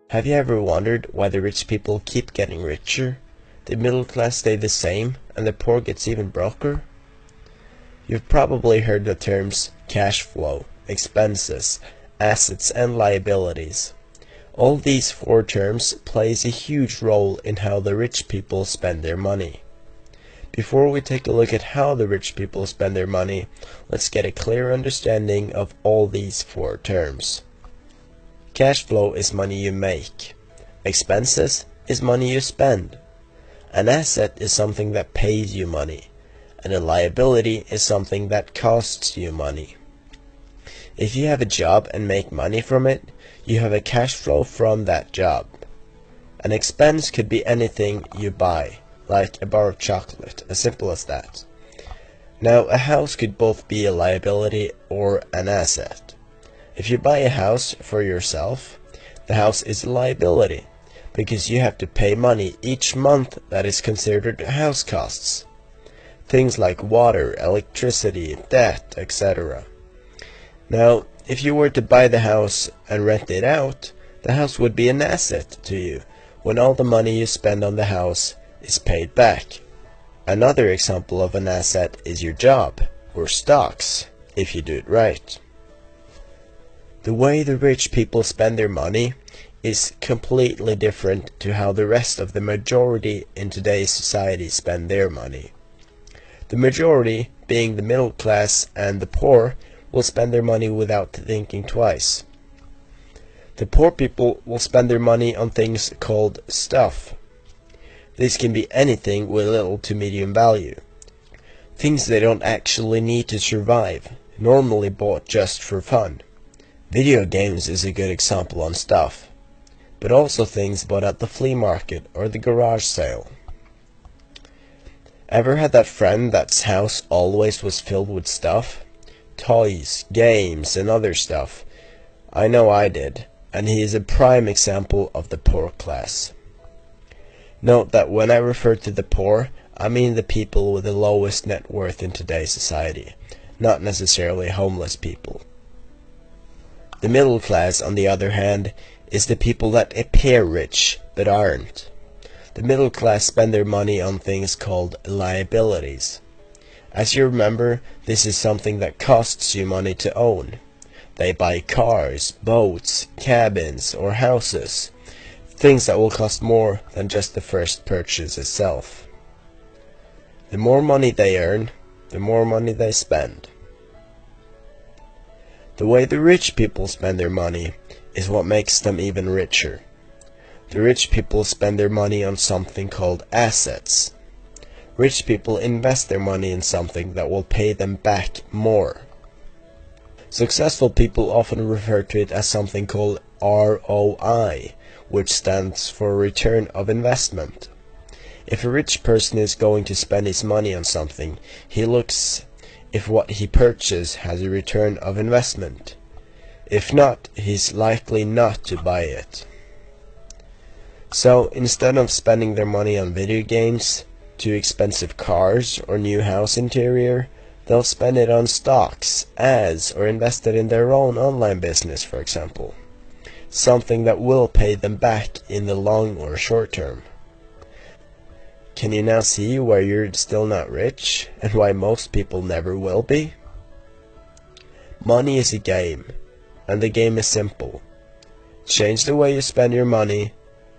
Have you ever wondered why the rich people keep getting richer, the middle class stay the same, and the poor gets even broker? You've probably heard the terms cash flow, expenses, assets, and liabilities. All these four terms plays a huge role in how the rich people spend their money. Before we take a look at how the rich people spend their money, let's get a clear understanding of all these four terms. Cash flow is money you make. Expenses is money you spend. An asset is something that pays you money. And a liability is something that costs you money. If you have a job and make money from it, you have a cash flow from that job. An expense could be anything you buy, like a bar of chocolate, as simple as that. Now, a house could both be a liability or an asset. If you buy a house for yourself, the house is a liability, because you have to pay money each month that is considered house costs. Things like water, electricity, debt, etc. Now, if you were to buy the house and rent it out, the house would be an asset to you when all the money you spend on the house is paid back. Another example of an asset is your job, or stocks, if you do it right. The way the rich people spend their money is completely different to how the rest of the majority in today's society spend their money. The majority, being the middle class and the poor, will spend their money without thinking twice. The poor people will spend their money on things called stuff. This can be anything with little to medium value. Things they don't actually need to survive, normally bought just for fun. Video games is a good example on stuff, but also things bought at the flea market or the garage sale. Ever had that friend that's house always was filled with stuff? Toys, games, and other stuff. I know I did, and he is a prime example of the poor class. Note that when I refer to the poor, I mean the people with the lowest net worth in today's society, not necessarily homeless people. The middle class, on the other hand, is the people that appear rich, but aren't. The middle class spend their money on things called liabilities. As you remember, this is something that costs you money to own. They buy cars, boats, cabins, or houses, things that will cost more than just the first purchase itself. The more money they earn, the more money they spend. The way the rich people spend their money is what makes them even richer. The rich people spend their money on something called assets. Rich people invest their money in something that will pay them back more. Successful people often refer to it as something called ROI, which stands for return of investment. If a rich person is going to spend his money on something, he looks if what he purchased has a return of investment. If not, he's likely not to buy it. So, instead of spending their money on video games, too expensive cars, or new house interior, they'll spend it on stocks, ads, or invest it in their own online business, for example. Something that will pay them back in the long or short term. Can you now see why you're still not rich, and why most people never will be? Money is a game, and the game is simple. Change the way you spend your money,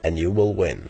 and you will win.